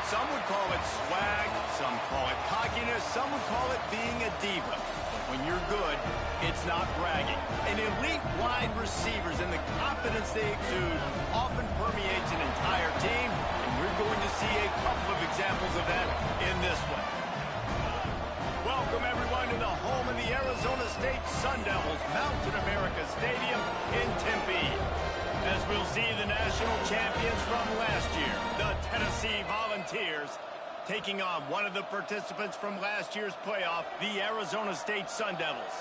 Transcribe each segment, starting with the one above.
Some would call it swag, some call it cockiness, some would call it being a diva. But when you're good, it's not bragging. And elite wide receivers and the confidence they exude often permeates an entire team, and we're going to see a couple of examples of that in this one. Welcome, everyone, to the home of the Arizona State Sun Devils, Mountain America Stadium in Tempe. As we'll see the national champions from last year, the Tennessee Volunteers, taking on one of the participants from last year's playoff, the Arizona State Sun Devils.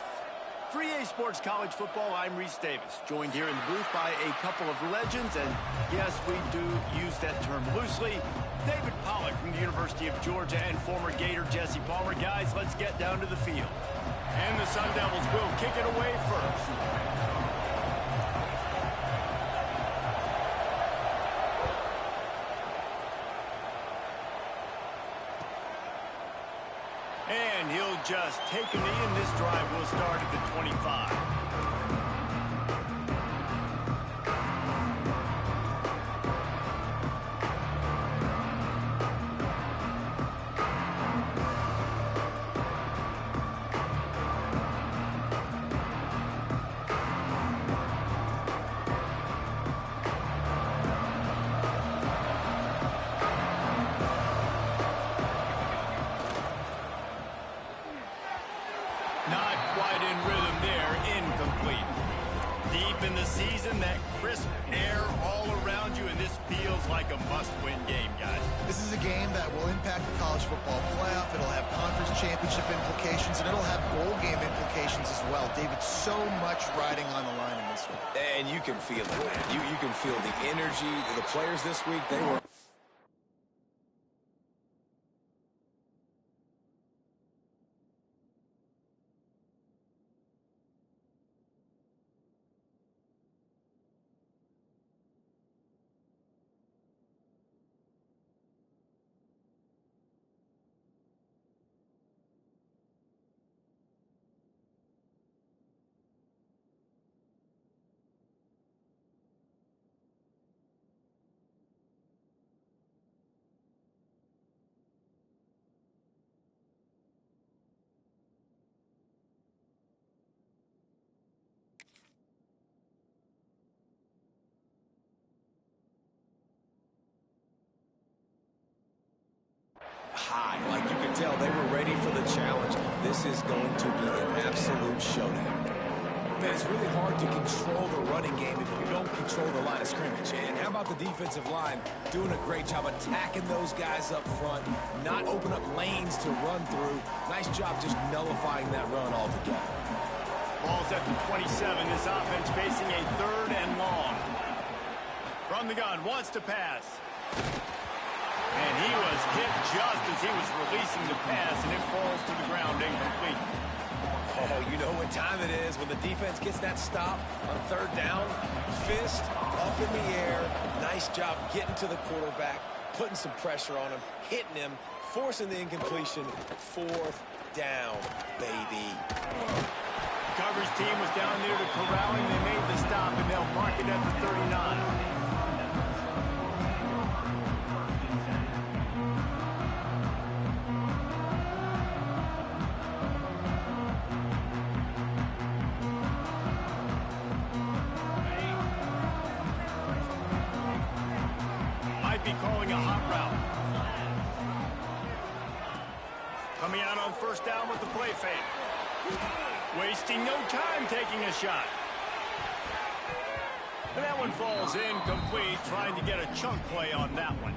For EA Sports College Football, I'm Reese Davis, joined here in the booth by a couple of legends, and yes, we do use that term loosely. David Pollack from the University of Georgia and former Gator Jesse Palmer. Guys, let's get down to the field. And the Sun Devils will kick it away first. And he'll just take a knee, and this drive will start at the 25. Not quite in rhythm there, incomplete. Deep in the season, that crisp air all around you, and this feels like a must-win game, guys. This is a game that will impact the college football playoff. It'll have conference championship implications, and it'll have bowl game implications as well. David, so much riding on the line in this one. And you can feel it, man. You can feel the energy. The players this week, they were... high. Like you can tell, they were ready for the challenge. This is going to be an absolute showdown. Man, it's really hard to control the running game if you don't control the line of scrimmage. And how about the defensive line doing a great job attacking those guys up front, not open up lanes to run through. Nice job just nullifying that run altogether. Ball's at the 27. This offense facing a 3rd and long. From the gun, wants to pass. And he was hit just as he was releasing the pass, and it falls to the ground incomplete. Oh, you know what time it is when the defense gets that stop on 3rd down. Fist up in the air. Nice job getting to the quarterback, putting some pressure on him, hitting him, forcing the incompletion. 4th down, baby. Coverage team was down there to corral him. They made the stop, and they'll mark it at the 39. Be calling a hot route. Coming out on 1st down with the play fake. Wasting no time taking a shot. And that one falls incomplete, trying to get a chunk play on that one.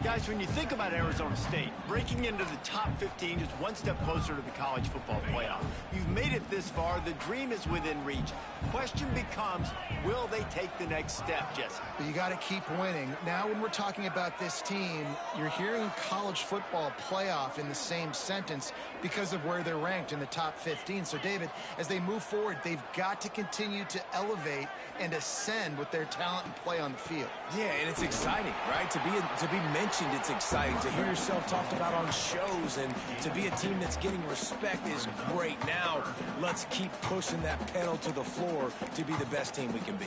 Guys, when you think about Arizona State, breaking into the top 15 is one step closer to the college football playoff. You've made it this far. The dream is within reach. Question becomes, will they take the next step, Jesse? But you got to keep winning. Now, when we're talking about this team, you're hearing college football playoff in the same sentence because of where they're ranked in the top 15. So, David, as they move forward, they've got to continue to elevate and ascend with their talent and play on the field. Yeah, and it's exciting, right? To be mentioned, it's exciting. To hear yourself talked about on shows and to be a team that's getting respect is great. Now, let's keep pushing that pedal to the floor to be the best team we can be.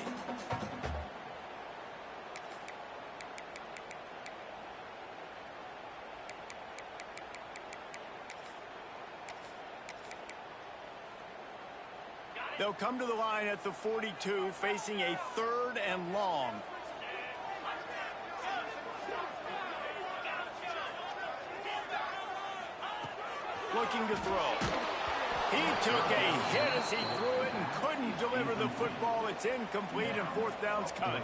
They'll come to the line at the 42, facing a 3rd and long. Looking to throw. He took a hit as he threw it and couldn't deliver the football. It's incomplete, and 4th down's coming.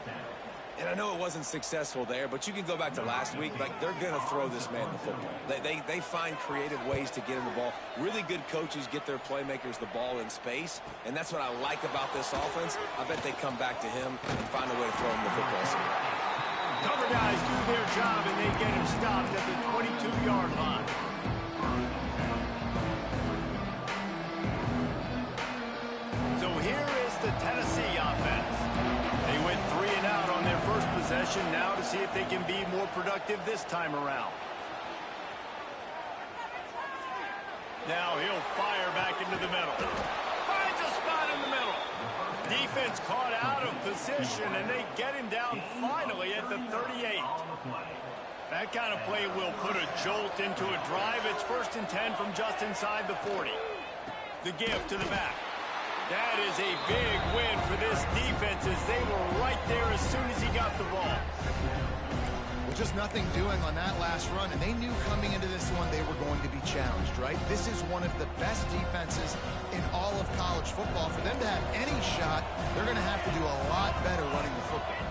And I know it wasn't successful there, but you can go back to last week. Like, they're going to throw this man the football. They find creative ways to get him the ball. Really good coaches get their playmakers the ball in space, and that's what I like about this offense. I bet they come back to him and find a way to throw him the football somewhere. Cover guys do their job, and they get him stopped at the 22-yard line. So here is the Tennessee offense. They went 3 and out on their first possession, now to see if they can be more productive this time around. Now he'll fire back into the middle. Finds a spot in the middle. Defense caught out of position, and they get him down finally at the 38. That kind of play will put a jolt into a drive. It's 1st and 10 from just inside the 40. The give to the back. That is a big win for this defense, as they were right there as soon as he got the ball. Well, just nothing doing on that last run, and they knew coming into this one they were going to be challenged, right? This is one of the best defenses in all of college football. For them to have any shot, they're going to have to do a lot better running the football.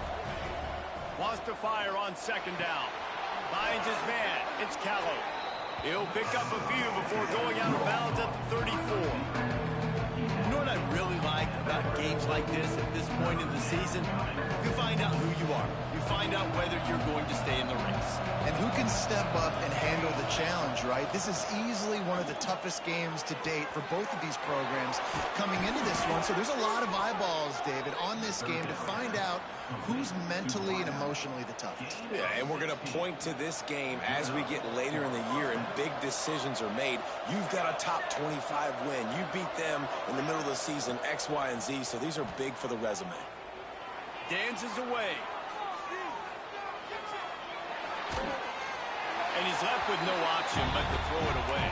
Wants to fire on 2nd down. Finds his man. It's Callow. He'll pick up a few before going out of bounds at the 34. You know what I really like about games like this at this point in the season? You find out who you are. You find out whether you're going to stay in the race. And who can step up and handle the challenge, right? This is easily one of the toughest games to date for both of these programs coming into this one. So there's a lot of eyeballs, David, on this game to find out who's mentally and emotionally the toughest. Yeah, and we're going to point to this game as we get later in the year and big decisions are made. You've got a top 25 win. You beat them in the middle of the season, X, Y, and Z, so these are big for the resume. Dances away. And he's left with no option but to throw it away.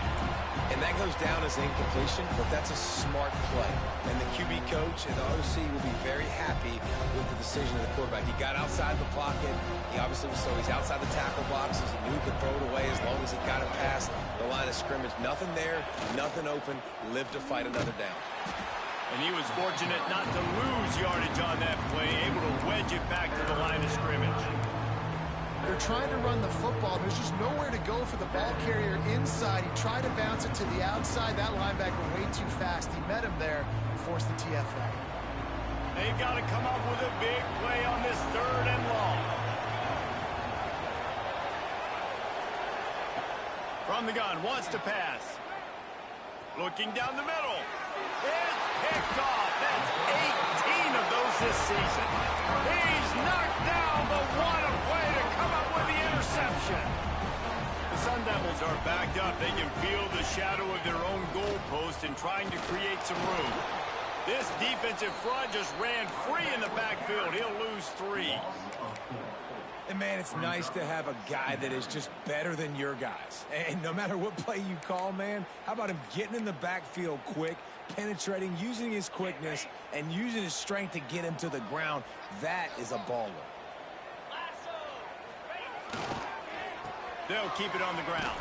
And that goes down as incompletion, but that's a smart play. And the QB coach and the OC will be very happy with the decision of the quarterback. He got outside the pocket. He obviously was, so he's outside the tackle boxes. He knew he could throw it away as long as he got it past the line of scrimmage. Nothing there, nothing open. Lived to fight another down. And he was fortunate not to lose yardage on that play, able to wedge it back to the line of scrimmage. They're trying to run the football. There's just nowhere to go for the ball carrier inside. He tried to bounce it to the outside. That linebacker way too fast. He met him there and forced the TFL. They've got to come up with a big play on this 3rd and long. From the gun, wants to pass. Looking down the middle. It's picked off. That's 18 of those this season. He's knocked down the one play to come up with the interception. The Sun Devils are backed up. They can feel the shadow of their own goalpost and trying to create some room. This defensive front just ran free in the backfield. He'll lose 3. And, man, it's nice to have a guy that is just better than your guys. And no matter what play you call, man, how about him getting in the backfield quick, penetrating, using his quickness, and using his strength to get him to the ground? That is a baller. They'll keep it on the ground.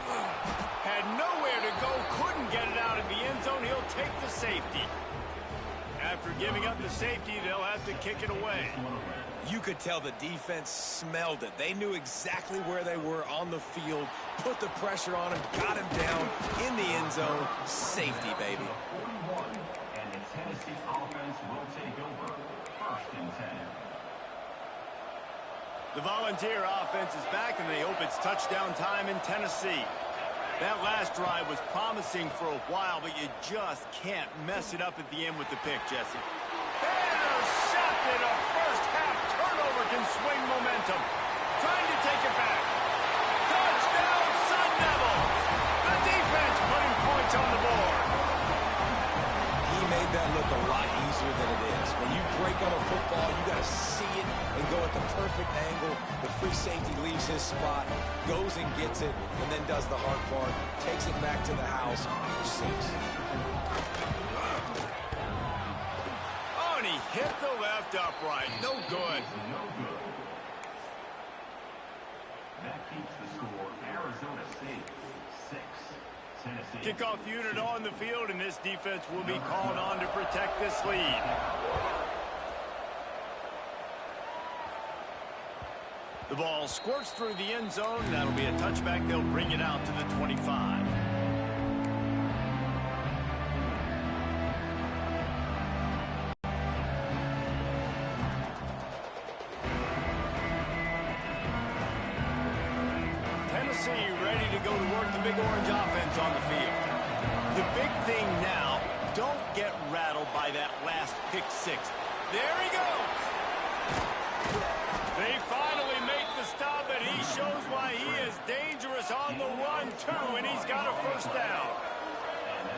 Had nowhere to go, couldn't get it out of the end zone. He'll take the safety. After giving up the safety, they'll have to kick it away. You could tell the defense smelled it. They knew exactly where they were on the field, put the pressure on him, got him down in the end zone. Safety, baby. And the Tennessee offense will take over 1st and 10. The Volunteer offense is back, and they hope it's touchdown time in Tennessee. That last drive was promising for a while, but you just can't mess it up at the end with the pick, Jesse. Intercepted. A first-half turnover can swing momentum. Trying to take it back. Touchdown, Sun Devils. The defense putting points on the board. He made that look a lot easier than it is. When you break on a football, you got to see it and go at the perfect angle. The free safety leaves his spot, goes and gets it, and then does the hard part, takes it back to the house for 6. hit the left upright. No good. No good. That keeps the score Arizona State 6, Tennessee. Kickoff unit on the field, and this defense will be called on to protect this lead. The ball squirts through the end zone. That'll be a touchback. They'll bring it out to the 25. Tennessee ready to go to work the big orange offense on the field. The big thing now, don't get rattled by that last pick six. There he goes. They finally make the stop, and he shows why he is dangerous on the run, too, and he's got a first down.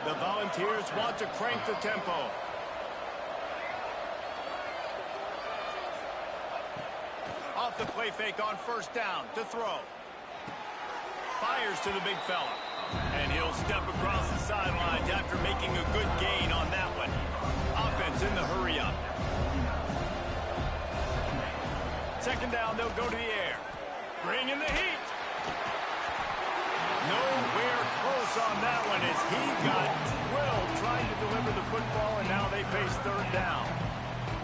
The Volunteers want to crank the tempo. Off the play fake on first down to throw. Fires to the big fella. And he'll step across the sidelines after making a good gain on that one. Offense in the hurry-up. Second down, they'll go to the air. Bring in the heat. Nowhere close on that one as he got drilled trying to deliver the football, and now they face third down.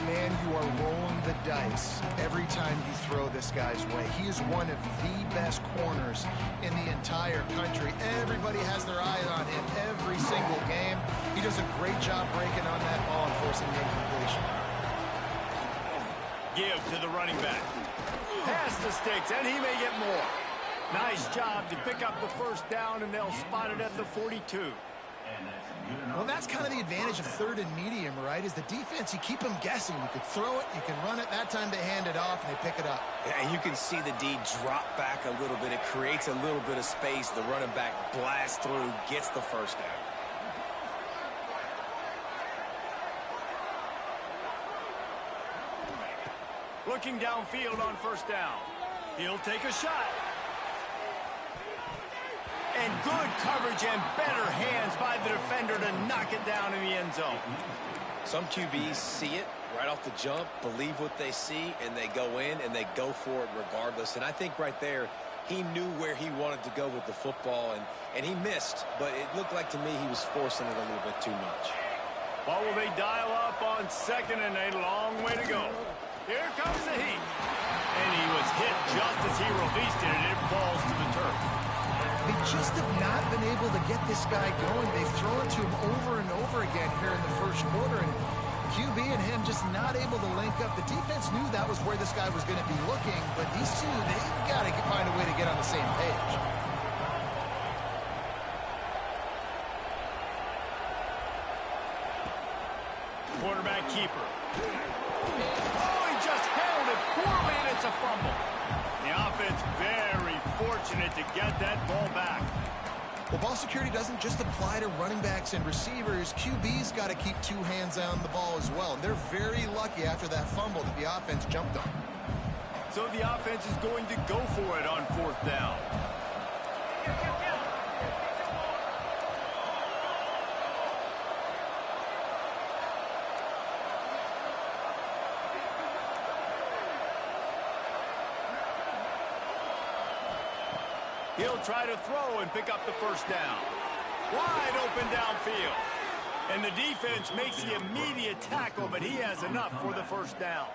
Man, you are rolling the dice every time you throw this guy's way. He is one of the best corners in the entire country. Everybody has their eye on him every single game. He does a great job breaking on that ball and forcing the incompletion. Give to the running back. Pass the sticks, and he may get more. Nice job to pick up the first down, and they'll spot it at the 42. Well, that's kind of the advantage of third and medium, right? Is the defense, you keep them guessing. You can throw it, you can run it. That time they hand it off, and they pick it up. Yeah, and you can see the D drop back a little bit. It creates a little bit of space. The running back blasts through, gets the first down. Looking downfield on first down. He'll take a shot. And good coverage and better hands by the defender to knock it down in the end zone. Some QBs see it right off the jump, believe what they see, and they go in and they go for it regardless. And I think right there, he knew where he wanted to go with the football, and he missed, but it looked like to me he was forcing it a little bit too much. Well, will they dial up on second and a long way to go? Here comes the heat. And he was hit just as he released it, and it falls to the turf. They just have not been able to get this guy going. They've thrown it to him over and over again here in the first quarter, and QB and him just not able to link up. The defense knew that was where this guy was going to be looking, but these two, they've got to find a way to get on the same page. Quarterback keeper. Oh, he just handled it poorly, and it's a fumble. The offense very fortunate to get that ball back. Well, ball security doesn't just apply to running backs and receivers. QB's got to keep two hands on the ball as well. And they're very lucky after that fumble that the offense jumped on. So the offense is going to go for it on fourth down. He'll try to throw and pick up the first down. Wide open downfield. And the defense makes the immediate tackle, but he has enough for the first down.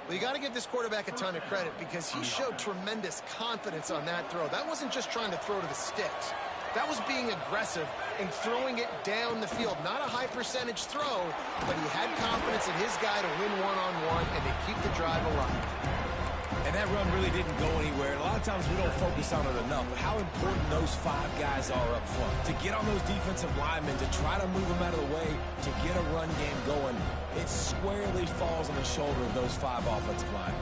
Well, you got to give this quarterback a ton of credit because he showed tremendous confidence on that throw. That wasn't just trying to throw to the sticks. That was being aggressive and throwing it down the field. Not a high percentage throw, but he had confidence in his guy to win one-on-one and to keep the drive alive. And that run really didn't go anywhere. And a lot of times we don't focus on it enough, but how important those five guys are up front. To get on those defensive linemen, to try to move them out of the way, to get a run game going, it squarely falls on the shoulder of those five offensive linemen.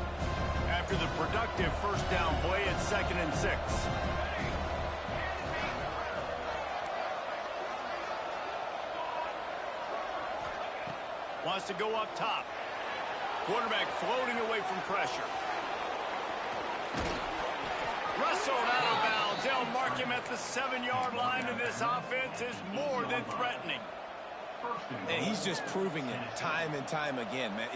After the productive first down play, it's 2nd and 6. Wants to go up top. Quarterback floating away from pressure. Wrestled out of bounds. They'll mark him at the 7-yard line, and this offense is more than threatening. And he's just proving it time and time again, man.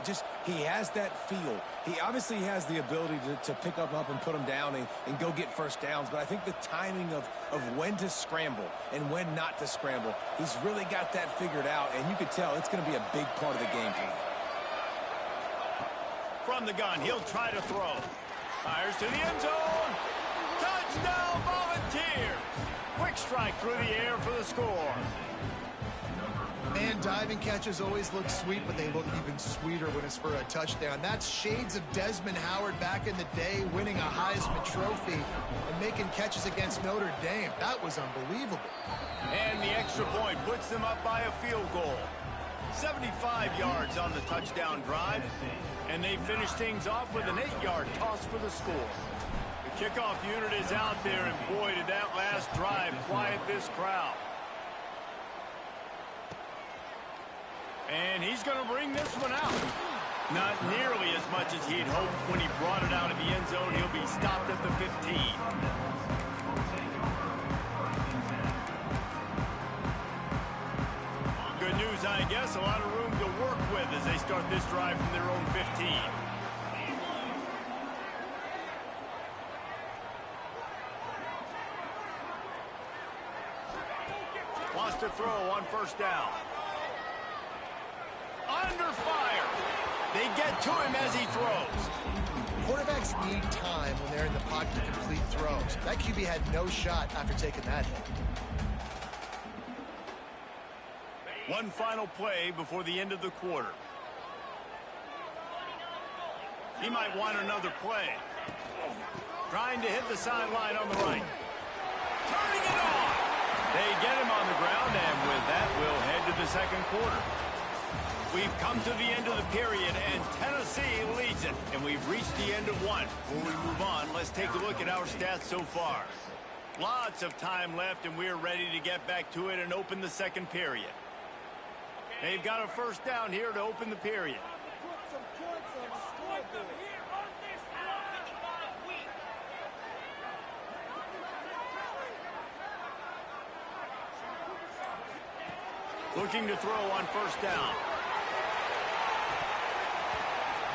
He has that feel. He obviously has the ability to pick up and put him down and go get first downs. But I think the timing of when to scramble and when not to scramble, he's really got that figured out. And you could tell it's going to be a big part of the game plan. From the gun, he'll try to throw. Fires to the end zone. Touchdown, Volunteers. Quick strike through the air for the score. Man, diving catches always look sweet, but they look even sweeter when it's for a touchdown. That's shades of Desmond Howard back in the day, winning a Heisman Trophy and making catches against Notre Dame. That was unbelievable. And the extra point puts them up by a field goal. 75 yards on the touchdown drive. And they finish things off with an 8-yard toss for the score. The kickoff unit is out there, and boy, did that last drive quiet this crowd. And he's going to bring this one out. Not nearly as much as he'd hoped when he brought it out of the end zone. He'll be stopped at the 15. Good news, I guess. A lot of room to work with as they start this drive from their own 15. Wants to throw on first down. Under fire. They get to him as he throws. Quarterbacks need time when they're in the pocket to complete throws. That QB had no shot after taking that hit. One final play before the end of the quarter. He might want another play. Trying to hit the sideline on the right. Turning it on. They get him on the ground, and with that, we'll head to the second quarter. We've come to the end of the period, and Tennessee leads it. And we've reached the end of one. Before we move on, let's take a look at our stats so far. Lots of time left, and we're ready to get back to it and open the second period. They've got a first down here to open the period. Looking to throw on first down.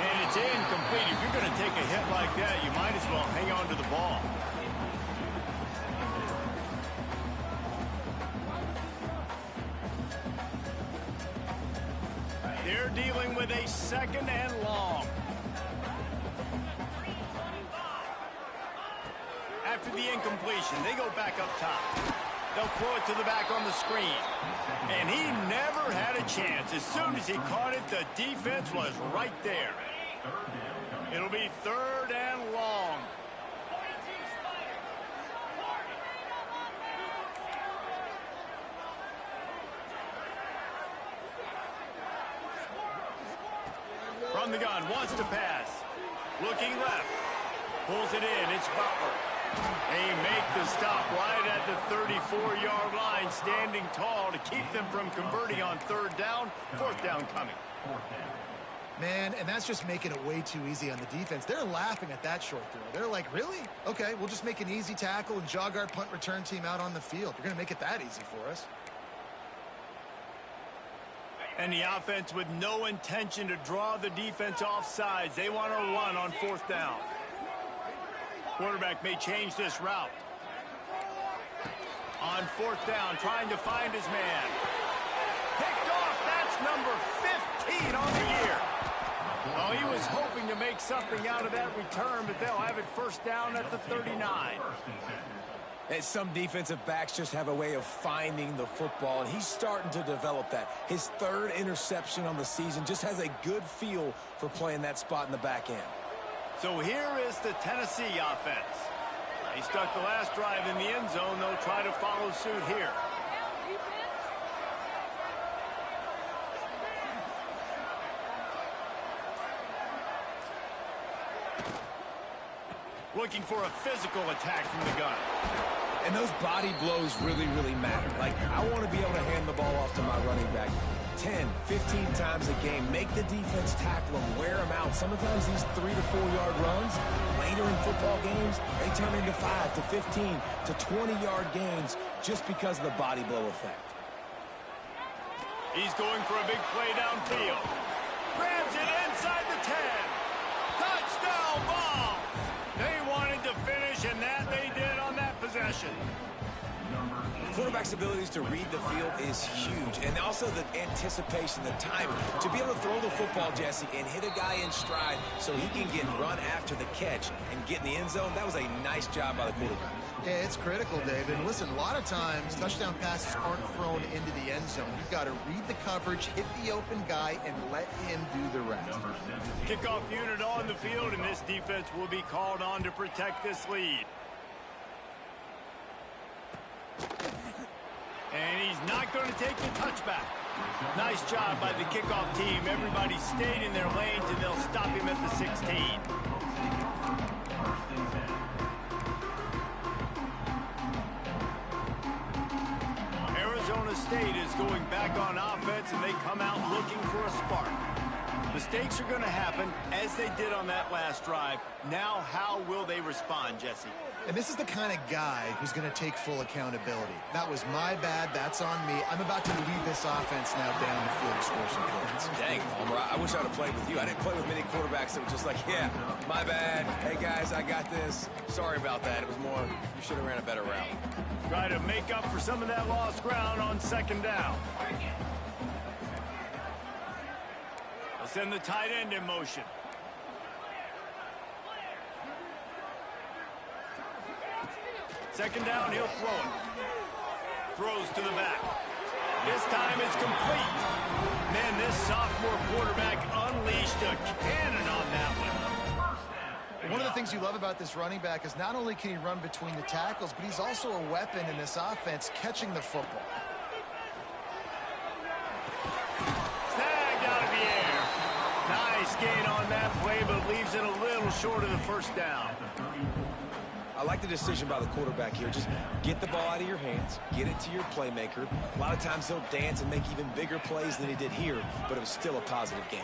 And it's incomplete. If you're going to take a hit like that, you might as well hang on to the ball. They're dealing with a second and long. After the incompletion, they go back up top. They'll throw it to the back on the screen. And he never had a chance. As soon as he caught it, the defense was right there. It'll be third and long. From the gun, wants to pass. Looking left. Pulls it in. It's Butler. They make the stop right at the 34-yard line, standing tall to keep them from converting on third down. Fourth down coming. Man, and that's just making it way too easy on the defense. They're laughing at that short throw. They're like, really? Okay, we'll just make an easy tackle and jog our punt return team out on the field. You're going to make it that easy for us. And the offense with no intention to draw the defense off sides. They want to run on fourth down. Quarterback may change this route. On fourth down, trying to find his man. Picked off. That's number 15 on the year. Well, he was hoping to make something out of that return, but they'll have it first down at the 39. And some defensive backs just have a way of finding the football, and he's starting to develop that. His third interception on the season, just has a good feel for playing that spot in the back end. So here is the Tennessee offense. They start the last drive in the end zone. They'll try to follow suit here. Looking for a physical attack from the gun. And those body blows really, really matter. Like, I want to be able to hand the ball off to my running back 10, 15 times a game. Make the defense tackle them, wear them out. Sometimes these 3 to 4 yard runs, later in football games, they turn into 5 to 15 to 20 yard gains just because of the body blow effect. He's going for a big play downfield. Grabs it inside the 10. Touchdown ball. They wanted to finish, and that they did on that possession. Quarterback's abilities to read the field is huge, and also the anticipation, the timing. To be able to throw the football, Jesse, and hit a guy in stride so he can get run after the catch and get in the end zone, that was a nice job by the quarterback. Yeah, it's critical, David. And listen, a lot of times, touchdown passes aren't thrown into the end zone. You've got to read the coverage, hit the open guy, and let him do the rest. Kickoff unit on the field, and this defense will be called on to protect this lead. And he's not going to take the touchback. Nice job by the kickoff team. Everybody stayed in their lanes, and they'll stop him at the 16. Arizona State is going back on offense, and they come out looking for a spark. Mistakes are going to happen, as they did on that last drive. Now, how will they respond, Jesse? And this is the kind of guy who's going to take full accountability. That was my bad. That's on me. I'm about to lead this offense now down the field to score some points. Dang, Palmer, I wish I would have played with you. I didn't play with many quarterbacks that were just like, yeah, my bad. Hey, guys, I got this. Sorry about that. It was more, you should have ran a better route. Try to make up for some of that lost ground on second down. They'll send the tight end in motion. Second down, he'll throw it. Throws to the back. This time it's complete. Man, this sophomore quarterback unleashed a cannon on that one. One of the things you love about this running back is not only can he run between the tackles, but he's also a weapon in this offense catching the football. Snagged out of the air. Nice gain on that play, but leaves it a little short of the first down. I like the decision by the quarterback here. Just get the ball out of your hands, get it to your playmaker. A lot of times he'll dance and make even bigger plays than he did here, but it was still a positive game.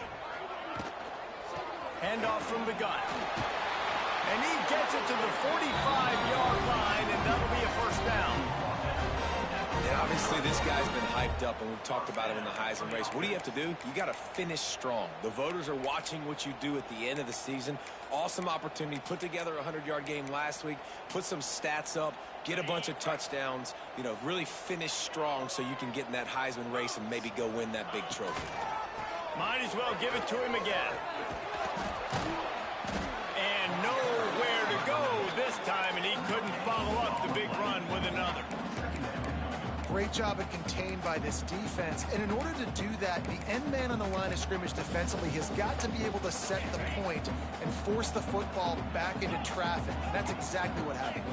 Handoff from the gun. And he gets it to the 45-yard line, and that'll be a first down. And obviously this guy's been hyped up, and we've talked about him in the Heisman race. What do you have to do? You got to finish strong. The voters are watching what you do at the end of the season. Awesome opportunity. Put together a 100-yard game last week. Put some stats up. Get a bunch of touchdowns. You know, really finish strong so you can get in that Heisman race and maybe go win that big trophy. Might as well give it to him again. And nowhere to go this time, and he couldn't follow up the big run with another. Great job at contained by this defense. And in order to do that, the end man on the line of scrimmage defensively has got to be able to set the point and force the football back into traffic. And that's exactly what happened.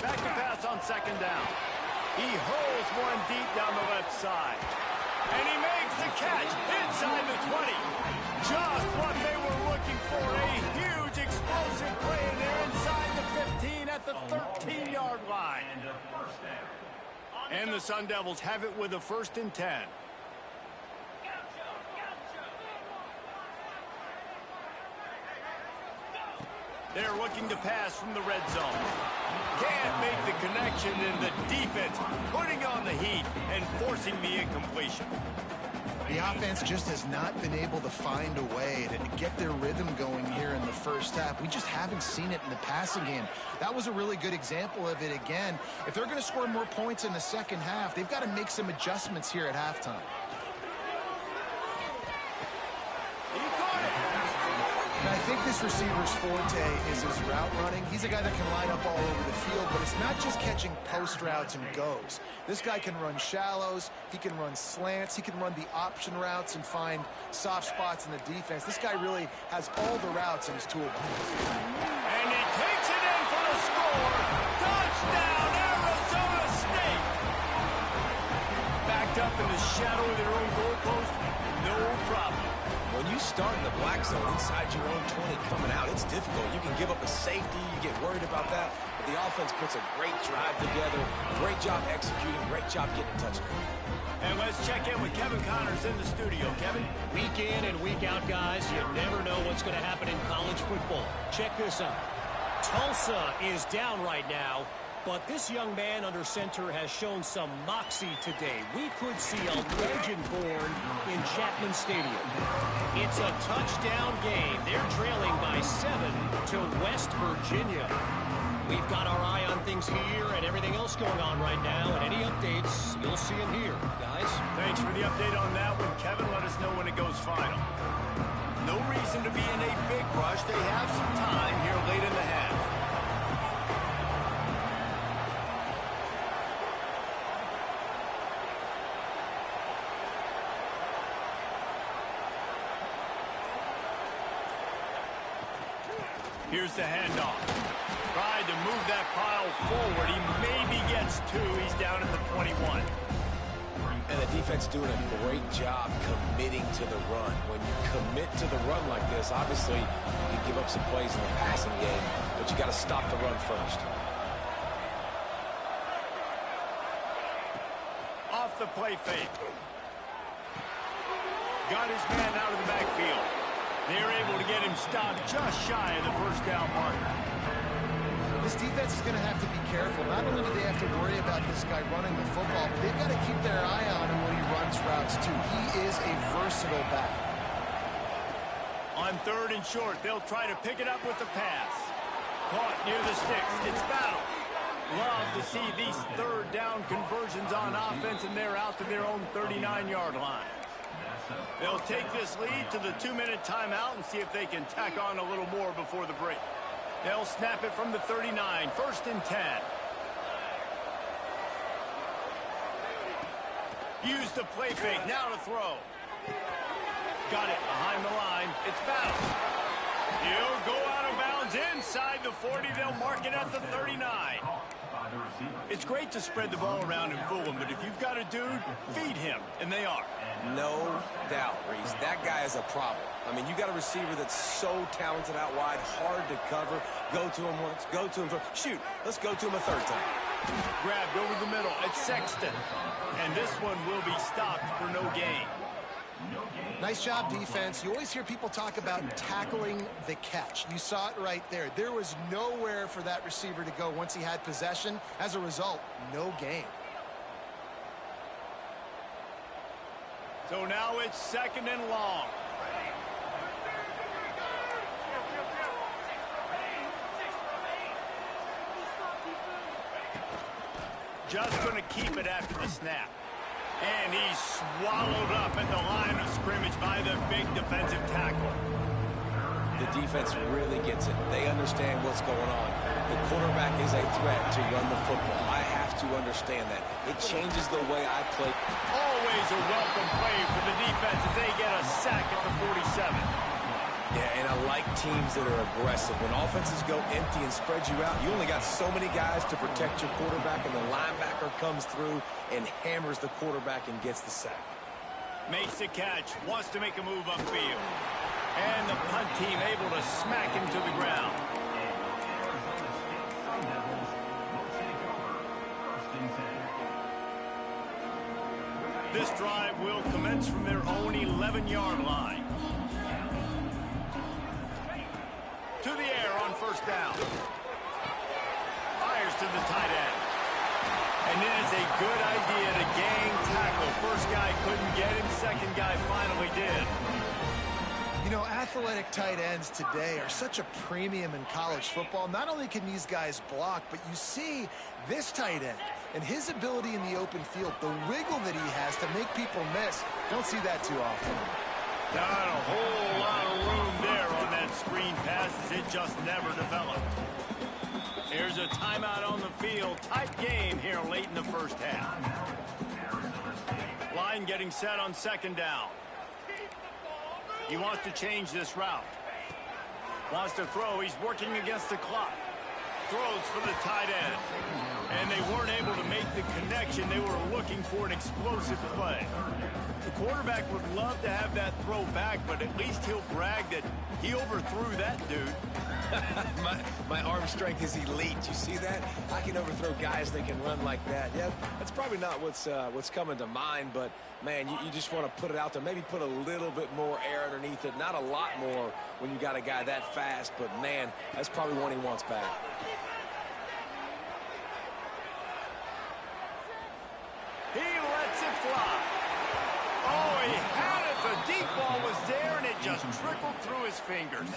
Back to pass on second down. He hurls one deep down the left side. And he makes the catch inside the 20. Just what they were looking for. A huge explosive play, and they're inside the 15 at the 13-yard line. And the Sun Devils have it with a 1st and 10. They're looking to pass from the red zone. Can't make the connection, and the defense putting on the heat and forcing the incompletion. The offense just has not been able to find a way to get their rhythm going here in the first half. We just haven't seen it in the passing game. That was a really good example of it again. If they're going to score more points in the second half, they've got to make some adjustments here at halftime. And I think this receiver's forte is his route running. He's a guy that can line up all over the field, but it's not just catching post routes and goes. This guy can run shallows, he can run slants, he can run the option routes and find soft spots in the defense. This guy really has all the routes in his toolbox. And he takes it in for the score. Touchdown, Arizona State! Backed up in the shadow of their own goalpost, no problem. When you start in the black zone inside your own 20 coming out, it's difficult. You can give up a safety. You get worried about that. But the offense puts a great drive together. Great job executing. Great job getting a touchdown. And let's check in with Kevin Connors in the studio. Kevin? Week in and week out, guys, you never know what's going to happen in college football. Check this out. Tulsa is down right now, But this young man under center has shown some moxie today. We could see a legend born in Chapman Stadium. It's a touchdown game. They're trailing by 7 to West Virginia. We've got our eye on things here and everything else going on right now. And any updates, you'll see them here, guys. Thanks for the update on that one, Kevin. Let us know when it goes final. No reason to be in a big rush. They have some time here late in the half. Here's the handoff. Tried to move that pile forward. He maybe gets 2. He's down at the 21. And the defense doing a great job committing to the run. When you commit to the run like this, obviously you can give up some plays in the passing game, but you got to stop the run first. Off the play fake. Got his man out of the backfield. They're able to get him stopped just shy of the first down marker. This defense is going to have to be careful. Not only do they have to worry about this guy running the football, but they've got to keep their eye on him when he runs routes, too. He is a versatile back. On 3rd and short, they'll try to pick it up with the pass. Caught near the sticks. It's Battle. Love to see these 3rd down conversions on offense, and they're out to their own 39-yard line. They'll take this lead to the 2-minute timeout and see if they can tack on a little more before the break. They'll snap it from the 39, 1st and 10. Use the play fake, now to throw. Got it behind the line. It's Battle. He'll go out of bounds inside the 40. They'll mark it at the 39. It's great to spread the ball around and fool him, but if you've got a dude, feed him, and they are. No doubt, Reese. That guy is a problem. I mean, you got a receiver that's so talented out wide, hard to cover. Go to him once, go to him twice. Shoot, let's go to him a 3rd time. Grabbed over the middle. It's Sexton. And this one will be stopped for no gain. Nice job, defense. You always hear people talk about tackling the catch. You saw it right there. There was nowhere for that receiver to go once he had possession. As a result, no gain. So now it's 2nd and long. Just going to keep it after the snap. And he's swallowed up at the line of scrimmage by the big defensive tackle. The defense really gets it. They understand what's going on. The quarterback is a threat to run the football. I have to understand that. It changes the way I play. Always a welcome play for the defense as they get a sack at the 47. Yeah, and I like teams that are aggressive. When offenses go empty and spread you out, you only got so many guys to protect your quarterback, and the linebacker comes through and hammers the quarterback and gets the sack. Makes the catch, wants to make a move upfield. And the punt team able to smack him to the ground. This drive will commence from their own 11-yard line. To the air on 1st down. Fires to the tight end. And it is a good idea to gang tackle. First guy couldn't get him. Second guy finally did. You know, athletic tight ends today are such a premium in college football. Not only can these guys block, but you see this tight end and his ability in the open field, the wiggle that he has to make people miss. Don't see that too often. Not a whole lot of room there on that screen pass as it just never developed. Here's a timeout on the field. Tight game here late in the 1st half. Line getting set on 2nd down. He wants to change this route. Wants to throw. He's working against the clock. Throws for the tight end. And they weren't able to make the connection. They were looking for an explosive play. The quarterback would love to have that throw back, but at least he'll brag that he overthrew that dude. my arm strength is elite. You see that? I can overthrow guys that can run like that. Yeah, that's probably not what's coming to mind, but man, you just want to put it out there. Maybe put a little bit more air underneath it. Not a lot more when you got a guy that fast, but man, that's probably one he wants back. fly. Oh, he had it. The deep ball was there, and it just trickled through his fingers.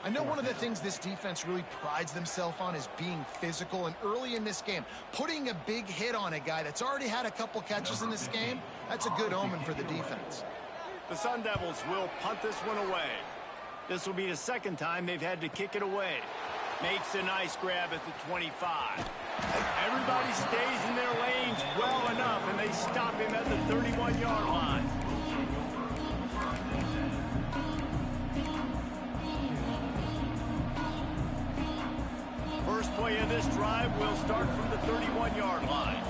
I know one of the things this defense really prides themselves on is being physical, and early in this game, putting a big hit on a guy that's already had a couple catches in this game, that's a good omen for the defense. The Sun Devils will punt this one away. This will be the second time they've had to kick it away. Makes a nice grab at the 25. Everybody stays in their lanes well enough, and they stop him at the 31-yard line. First play of this drive will start from the 31-yard line.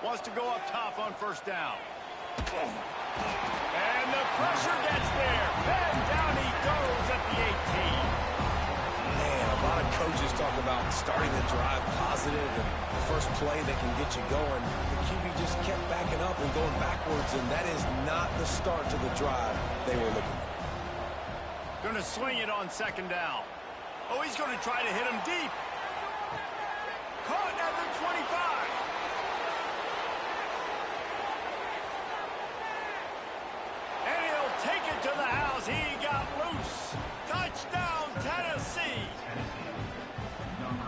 Wants to go up top on first down. And the pressure gets there. And down he goes at the 18. Man, a lot of coaches talk about starting the drive positive and the first play that can get you going. The QB just kept backing up and going backwards, and that is not the start to the drive they were looking for. Going to swing it on second down. Oh, he's going to try to hit him deep. Caught at the 25. And he'll take it to the house. He got loose. Touchdown, Tennessee.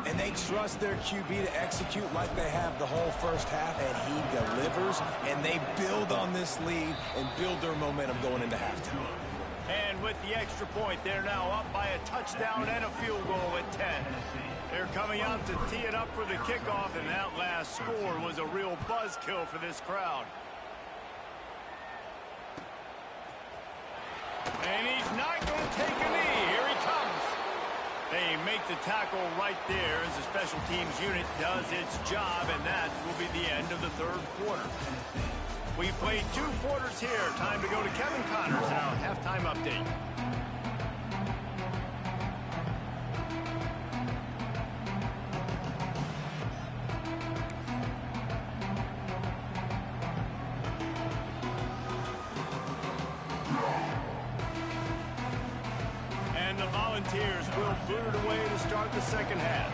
And they trust their QB to execute like they have the whole first half, and he delivers, and they build on this lead and build their momentum going into halftime. And with the extra point, they're now up by a touchdown and a field goal at 10. They're coming out to tee it up for the kickoff, and that last score was a real buzzkill for this crowd. And he's not going to take a knee. Here he comes. They make the tackle right there as the special teams unit does its job, and that will be the end of the third quarter. We played 2 quarters here. Time to go to Kevin Connors in our halftime update. And the Volunteers will boot it away to start the second half.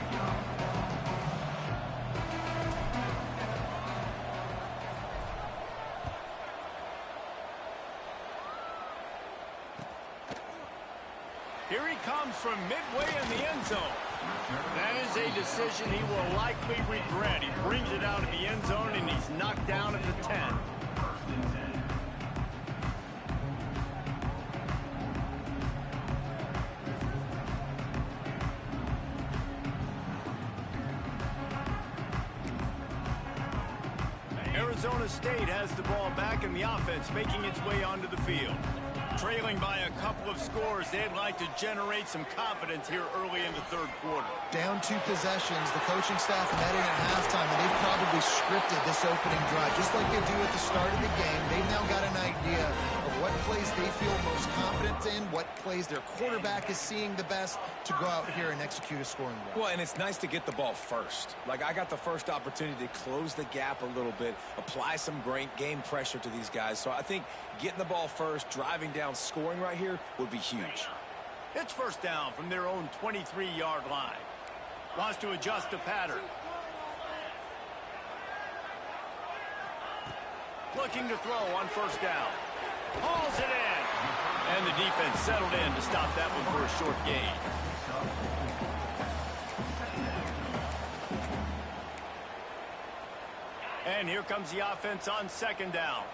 Here he comes from midway in the end zone. That is a decision he will likely regret. He brings it out of the end zone, and he's knocked down at the 10. Arizona State has the ball back, and the offense making its way onto the field. Trailing by a couple of scores, they'd like to generate some confidence here early in the third quarter. Down 2 possessions, the coaching staff met in at halftime, and they've probably scripted this opening drive. Just like they do at the start of the game, they've now got an idea of what plays they feel most confident in, what plays their quarterback is seeing the best to go out here and execute a scoring drive. Well, and it's nice to get the ball first. Like, I got the first opportunity to close the gap a little bit, apply some great game pressure to these guys. So I think getting the ball first, driving down, scoring right here would be huge. It's first down from their own 23-yard line. Wants to adjust the pattern. Looking to throw on first down. Hauls it in. And the defense settled in to stop that one for a short gain. And here comes the offense on second down.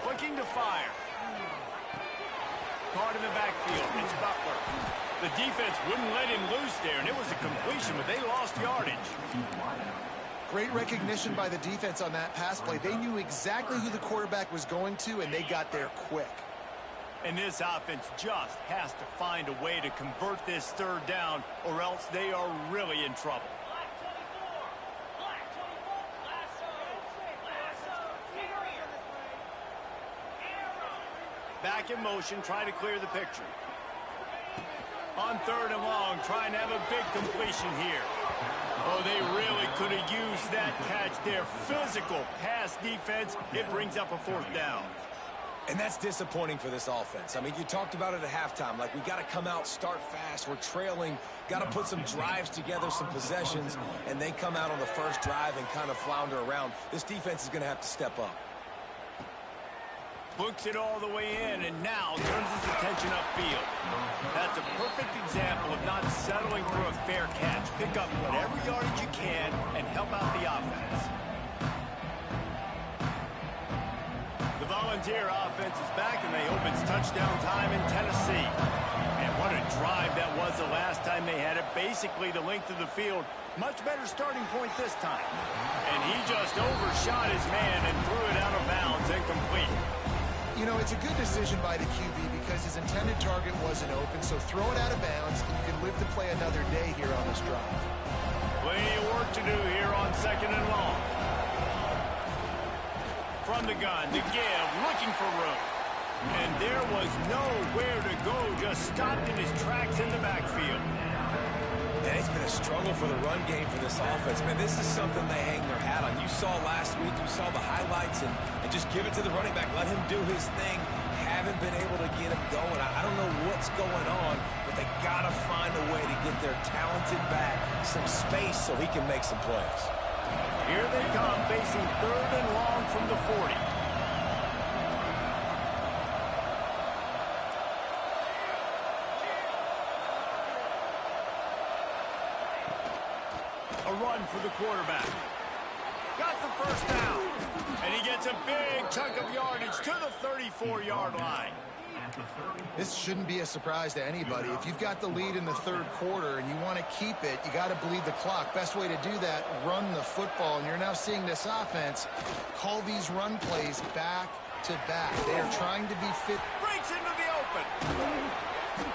Looking to fire. Caught in the backfield. It's Butler. The defense wouldn't let him loose there, and it was a completion, but they lost yardage. Great recognition by the defense on that pass play. They knew exactly who the quarterback was going to, and they got there quick. And this offense just has to find a way to convert this third down, or else they are really in trouble. Back in motion, trying to clear the picture. On third and long, trying to have a big completion here. Oh, they really could have used that catch there. Physical pass defense. It brings up a fourth down. And that's disappointing for this offense. I mean, you talked about it at halftime. Like, we got to come out, start fast. We're trailing. Got to put some drives together, some possessions, and they come out on the first drive and kind of flounder around. This defense is going to have to step up. Books it all the way in, and now turns his attention upfield. That's a perfect example of not settling for a fair catch. Pick up whatever yardage you can and help out the offense. The Volunteer offense is back, and they hope it's touchdown time in Tennessee. And what a drive that was the last time they had it. Basically the length of the field. Much better starting point this time. And he just overshot his man and threw it out of bounds, incomplete. You know, it's a good decision by the QB because his intended target wasn't open, so throw it out of bounds, and you can live to play another day here on this drive. Plenty of work to do here on 2nd and long. From the gun, to give, looking for room. And there was nowhere to go, just stopped in his tracks in the backfield. And it's been a struggle for the run game for this offense. Man, this is something they hang their hat on. You saw last week, you saw the highlights, and just give it to the running back. Let him do his thing. Haven't been able to get him going. I don't know what's going on, but they got to find a way to get their talented back some space so he can make some plays. Here they come, facing 3rd and long from the 40. A run for the quarterback. Got the first down. And he gets a big chunk of yardage to the 34-yard line. This shouldn't be a surprise to anybody. If you've got the lead in the 3rd quarter and you want to keep it, you got to bleed the clock. Best way to do that, run the football. And you're now seeing this offense call these run plays back to back. They are trying to be fit. Breaks into the open.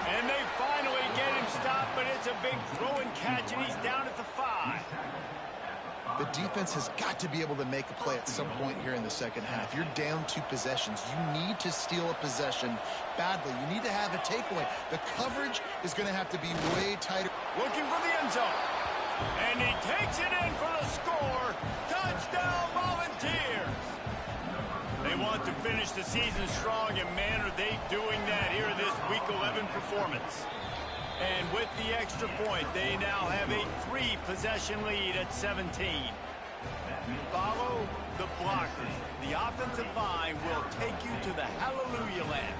And they finally get him stopped, but it's a big throw and catch, and he's down at the 5. The defense has got to be able to make a play at some point here in the second half. You're down 2 possessions. You need to steal a possession badly. You need to have a takeaway. The coverage is going to have to be way tighter. Looking for the end zone. And he takes it in for the score. Touchdown, Volunteers. They want to finish the season strong, and man, are they doing that here this Week 11 performance. And with the extra point, they now have a 3-possession lead at 17. Follow the blockers. The offensive line will take you to the hallelujah land.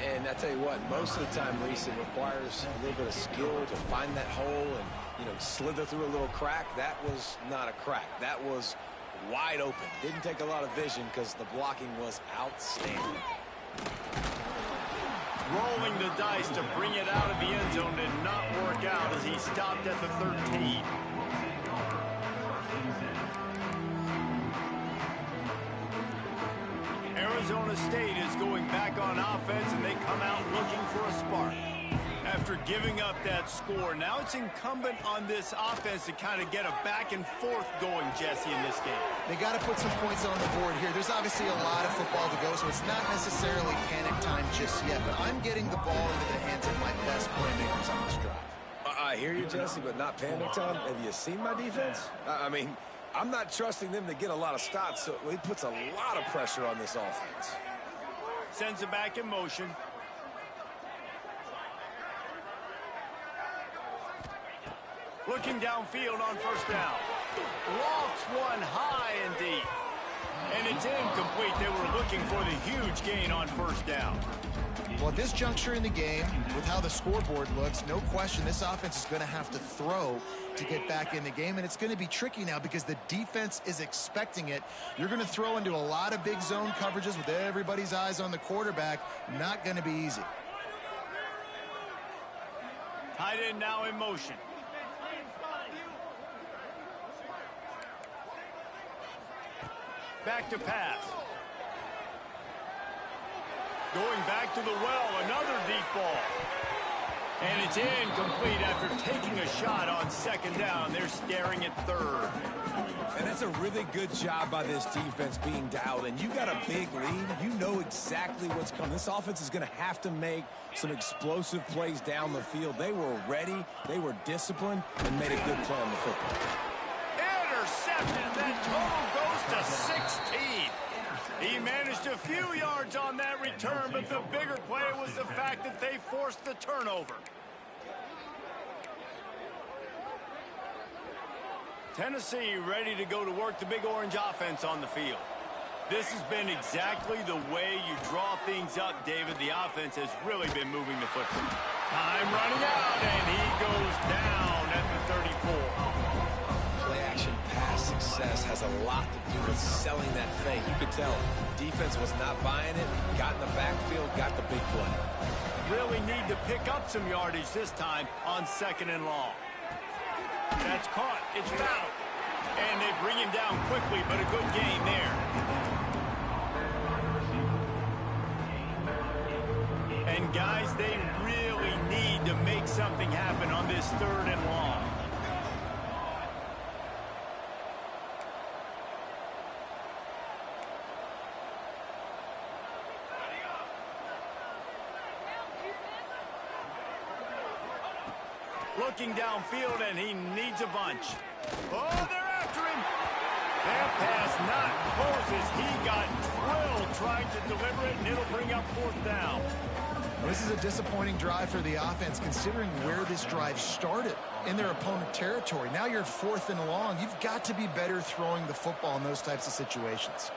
And I tell you what, most of the time, Reese, it requires a little bit of skill to find that hole and, slither through a little crack. That was not a crack. That was wide open. Didn't take a lot of vision because the blocking was outstanding. Rolling the dice to bring it out of the end zone did not work out as he stopped at the 13. Arizona State is going back on offense, and they come out looking for a spark. After giving up that score, now it's incumbent on this offense to kind of get a back and forth going, Jesse, in this game. They got to put some points on the board here. There's obviously a lot of football to go, so it's not necessarily panic time just yet, but I'm getting the ball into the hands of my best playmakers on this drive. I hear you, Jesse, but not panic time. Have you seen my defense? I mean, I'm not trusting them to get a lot of stops, so it puts a lot of pressure on this offense. Sends it back in motion. Looking downfield on first down. Lofts one high and deep. And it's incomplete. They were looking for the huge gain on first down. Well, at this juncture in the game, with how the scoreboard looks, no question this offense is going to have to throw to get back in the game. And it's going to be tricky now because the defense is expecting it. You're going to throw into a lot of big zone coverages with everybody's eyes on the quarterback. Not going to be easy. Tight end now in motion. Back to pass. Going back to the well, another deep ball. And it's incomplete after taking a shot on second down. They're staring at third. And that's a really good job by this defense being dialed in. You got a big lead. You know exactly what's coming. This offense is going to have to make some explosive plays down the field. They were ready, they were disciplined, and made a good play on the football. Intercepted, that total goes to 16. He managed a few yards on that return. but the bigger play was the fact that they forced the turnover. Tennessee ready to go to work the big orange offense on the field. This has been exactly the way you draw things up, David. The offense has really been moving the football. Time running out, and he goes down at the 34. Play-action pass success has a lot to do with selling that fake. You could tell defense was not buying it, got in the backfield, got the big play. Really need to pick up some yardage this time on 2nd and long. That's caught. It's fouled. And they bring him down quickly, but a good gain there. And guys, they really need to make something happen on this 3rd and long. Looking downfield, and he needs a bunch. Oh, they're after him. That pass not close as he got drilled trying to deliver it, and it'll bring up 4th down. Well, this is a disappointing drive for the offense, considering where this drive started in their opponent territory. Now you're 4th and long. You've got to be better throwing the football in those types of situations.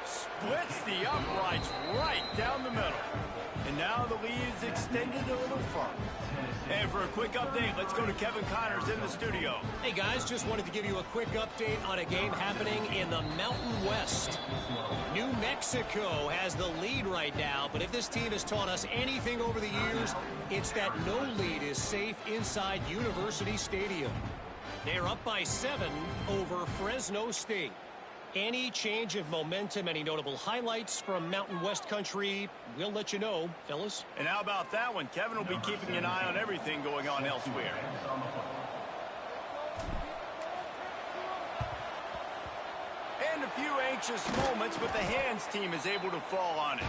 Splits the uprights right down the middle. And now the lead is extended a little further. And for a quick update, let's go to Kevin Connors in the studio. Hey, guys, just wanted to give you a quick update on a game happening in the Mountain West. New Mexico has the lead right now, but if this team has taught us anything over the years, it's that no lead is safe inside University Stadium. They're up by 7 over Fresno State. Any change of momentum, any notable highlights from Mountain West country, we'll let you know, fellas. And how about that one? Kevin will be keeping an eye on everything going on elsewhere. And a few anxious moments, but the hands team is able to fall on it.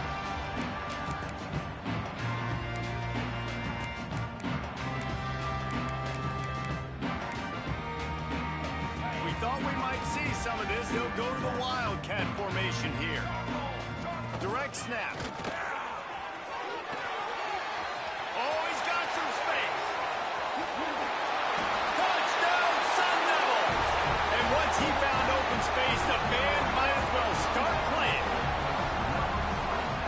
Thought we might see some of this. They'll go to the Wildcat formation here. Direct snap. Oh, he's got some space. Touchdown, Sun Devils! And once he found open space, the band might as well start playing.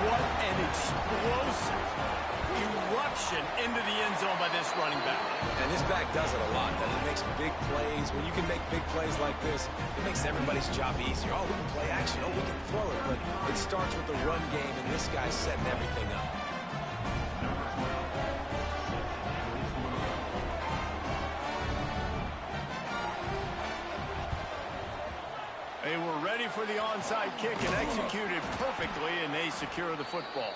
What an explosive eruption into the end zone by this running back. And this back does it a lot. That he makes big plays. When you can make big plays like this, it makes everybody's job easier. Oh, we can play action. Oh, we can throw it. But it starts with the run game, and this guy's setting everything up. They were ready for the onside kick and executed perfectly, and they secure the football.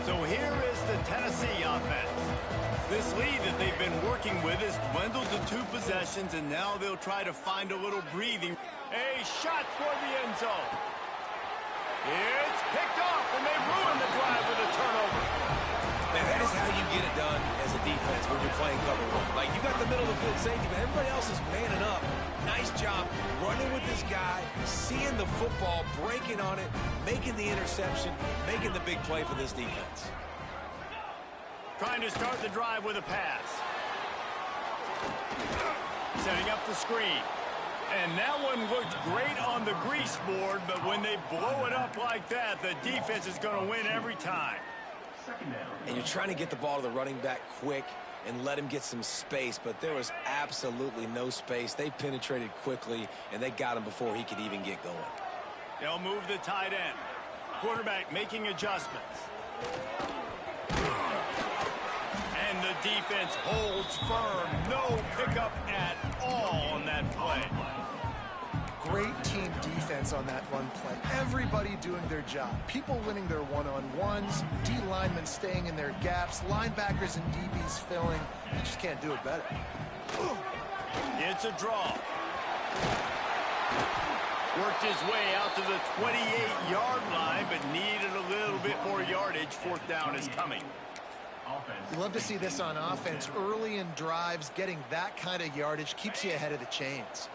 So here is the Tennessee offense. This lead that they've been working with has dwindled to 2 possessions, and now they'll try to find a little breathing. A shot toward the end zone. It's picked off, and they ruin the drive with a turnover. Man, that is how you get it done as a defense when you're playing cover 1. Like, you got the middle of the field safety, but everybody else is manning up. Nice job running with this guy, seeing the football, breaking on it, making the interception, making the big play for this defense. Trying to start the drive with a pass. Setting up the screen. And that one looked great on the grease board, but when they blow it up like that, the defense is going to win every time. And you're trying to get the ball to the running back quick and let him get some space, but there was absolutely no space. They penetrated quickly, and they got him before he could even get going. They'll move the tight end. Quarterback making adjustments. And the defense holds firm. No pickup at all on that play. great team defense on that run play. Everybody doing their job. People winning their one-on-ones, D linemen staying in their gaps, linebackers and DBs filling. You just can't do it better. It's a draw. Worked his way out to the 28-yard line, but needed a little bit more yardage. Fourth down is coming. You love to see this on offense. Early in drives, getting that kind of yardage keeps you ahead of the chains.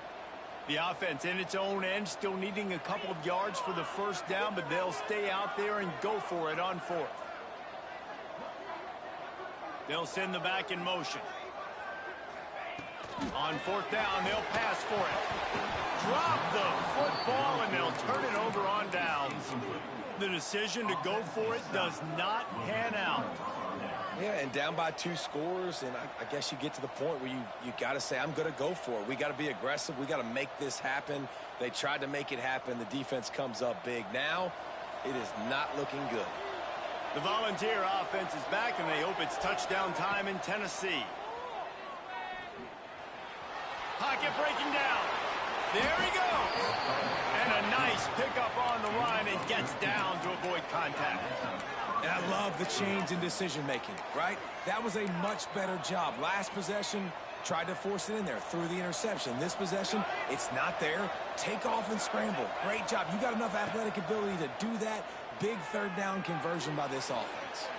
The offense in its own end, still needing a couple of yards for the first down, but they'll stay out there and go for it on fourth. They'll send the back in motion. On fourth down, they'll pass for it. Drop the football, and they'll turn it over on downs. The decision to go for it does not pan out. Yeah, and down by 2 scores, and I guess you get to the point where you got to say, I'm going to go for it. We got to be aggressive. We got to make this happen. They tried to make it happen. The defense comes up big. Now, it is not looking good. The Volunteer offense is back, and they hope it's touchdown time in Tennessee. Pocket breaking down. There he goes. And a nice pickup on the run and gets down to avoid contact. And I love the change in decision-making, right? That was a much better job. Last possession, tried to force it in there, threw the interception. This possession, it's not there. Take off and scramble. Great job. You got enough athletic ability to do that. Big third down conversion by this offense.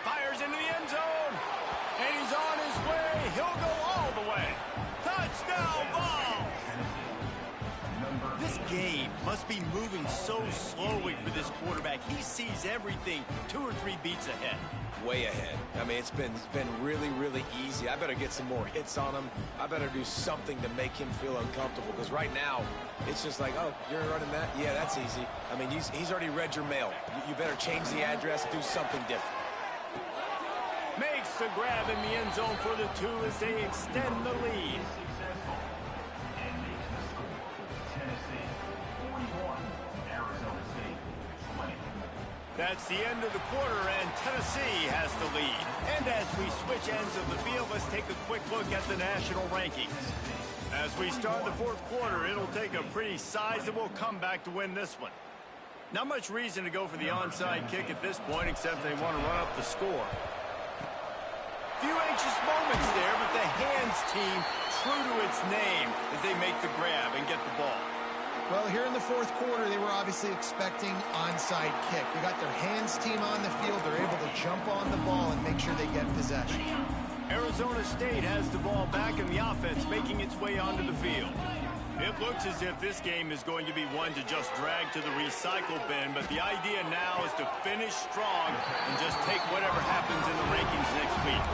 Fires into the end zone. And he's on his way. He'll go all the way. Touchdown ball. This game must be moving so slowly for this quarterback. He sees everything 2 or 3 beats ahead. Way ahead. I mean, it's been really, really easy. I better get some more hits on him. I better do something to make him feel uncomfortable, because right now, it's just like, oh, you're running that? Yeah, that's easy. I mean, he's already read your mail. You better change the address, do something different. Makes the grab in the end zone for the 2 as they extend the lead. That's the end of the quarter, and Tennessee has the lead. And as we switch ends of the field, let's take a quick look at the national rankings. As we start the fourth quarter, it'll take a pretty sizable comeback to win this one. Not much reason to go for the onside kick at this point, except they want to run up the score. Few anxious moments there, but the hands team true to its name as they make the grab and get the ball. Well, here in the fourth quarter, they were obviously expecting onside kick. They got their hands team on the field. They're able to jump on the ball and make sure they get possession. Arizona State has the ball back in the offense, making its way onto the field. It looks as if this game is going to be one to just drag to the recycle bin, but the idea now is to finish strong and just take whatever happens in the rankings next week.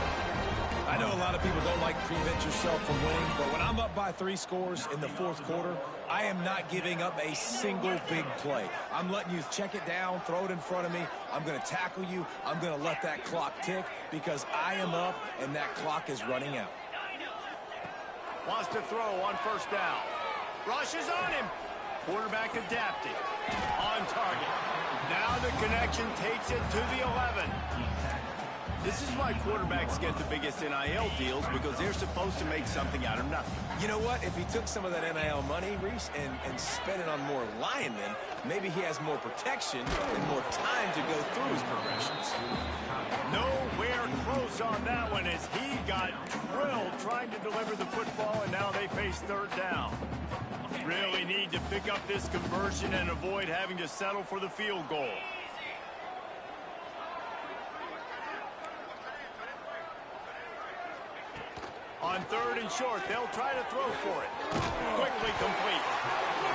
I know a lot of people don't like to prevent yourself from winning, but when I'm up by 3 scores in the fourth quarter, I am not giving up a single big play. I'm letting you check it down, throw it in front of me. I'm going to tackle you. I'm going to let that clock tick because I am up and that clock is running out. Wants to throw on first down. Rushes on him. Quarterback adapting. On target. Now the connection takes it to the 11. This is why quarterbacks get the biggest NIL deals, because they're supposed to make something out of nothing. You know what? If he took some of that NIL money, Reese, and spent it on more linemen, maybe he has more protection and more time to go through his progressions. Nowhere close on that one as he got drilled trying to deliver the football, and now they face third down. Really need to pick up this conversion and avoid having to settle for the field goal. On third and short, they'll try to throw for it. Quickly complete.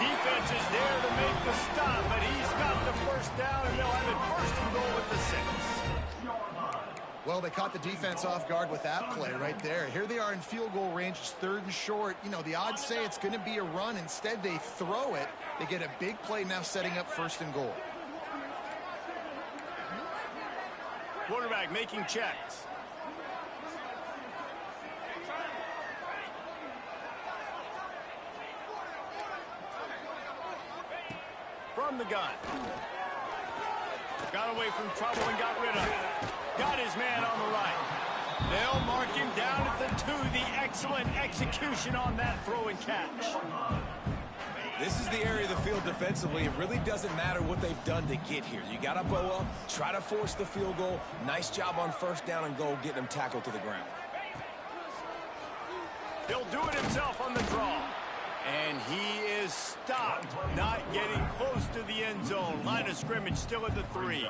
Defense is there to make the stop, but he's got the first down, and they'll have it first and goal at the 6. Well, they caught the defense off guard with that play right there. Here they are in field goal range, it's third and short. You know, the odds say it's going to be a run. Instead, they throw it. They get a big play now setting up first and goal. Quarterback making checks. From the gun. Got away from trouble and got rid of it. Got his man on the right. They'll mark him down at the 2. The excellent execution on that throw and catch. This is the area of the field defensively. It really doesn't matter what they've done to get here. You got to bow up, try to force the field goal. Nice job on first down and goal, getting them tackled to the ground. He'll do it himself on the draw. And he is stopped, not getting close to the end zone. Line of scrimmage still at the 3.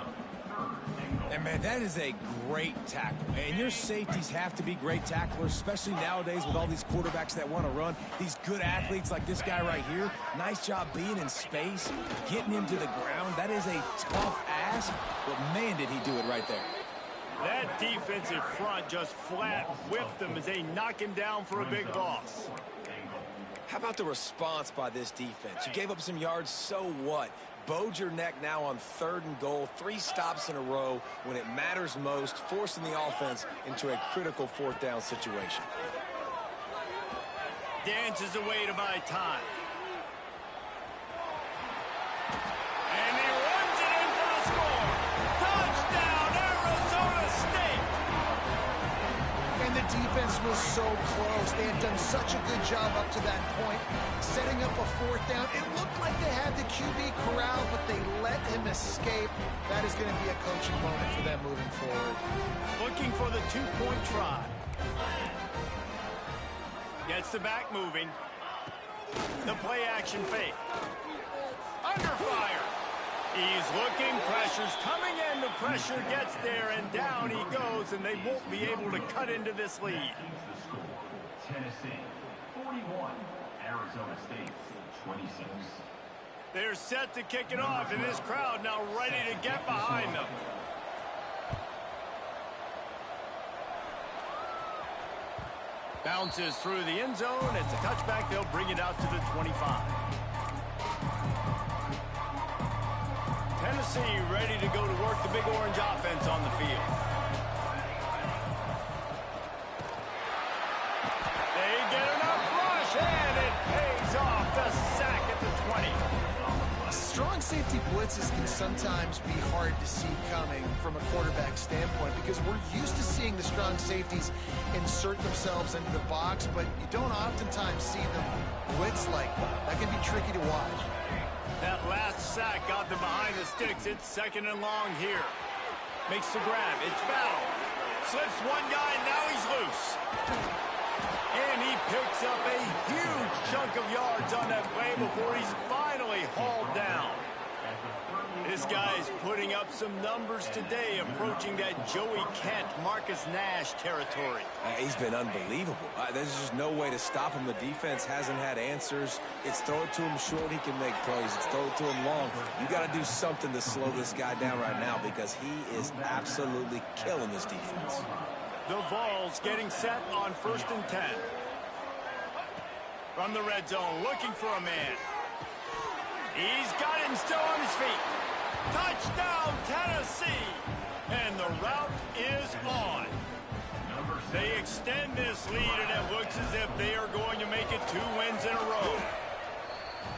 And, man, that is a great tackle. And your safeties have to be great tacklers, especially nowadays with all these quarterbacks that want to run. These good athletes like this guy right here, nice job being in space, getting him to the ground. That is a tough ask, but, man, did he do it right there. That defensive front just flat whipped them as they knock him down for a big loss. How about the response by this defense? You gave up some yards, so what? Bowed your neck now on 3rd and goal, 3 stops in a row when it matters most, forcing the offense into a critical 4th down situation. Dances away to buy time. And he runs it in for the score. Touchdown, Arizona State! And the defense was so close. They had done such a good job up to that point, setting up a 4th down. It looked like they had the QB corral, but they let him escape. That is going to be a coaching moment for them moving forward. Looking for the 2-point try. Gets the back moving. The play action fake. Under fire. He's looking, pressure's coming in, the pressure gets there, and down he goes, and they won't be able to cut into this lead. Tennessee 41, Arizona State 26. They're set to kick it off, and this crowd now ready to get behind them. Bounces through the end zone. It's a touchback. They'll bring it out to the 25. Tennessee ready to go to work the big orange offense on the field. They get enough rush, and it pays off. The sack at the 20. Strong safety blitzes can sometimes be hard to see coming from a quarterback standpoint because we're used to seeing the strong safeties insert themselves into the box, but you don't oftentimes see them blitz like that. That can be tricky to watch. That last sack got them behind the sticks. It's 2nd and long here. Makes the grab. It's battle. Slips one guy, now he's loose. And he picks up a huge chunk of yards on that play before he's finally hauled down. This guy's putting up some numbers today, approaching that Joey Kent, Marcus Nash territory. He's been unbelievable. There's just no way to stop him. The defense hasn't had answers. It's throw it to him short, he can make plays. It's throw it to him long. You got to do something to slow this guy down right now because he is absolutely killing this defense. The Vols getting set on 1st and 10. From the red zone, looking for a man. He's got him still on his feet. Touchdown, Tennessee! And the route is on. They extend this lead, and it looks as if they are going to make it 2 wins in a row.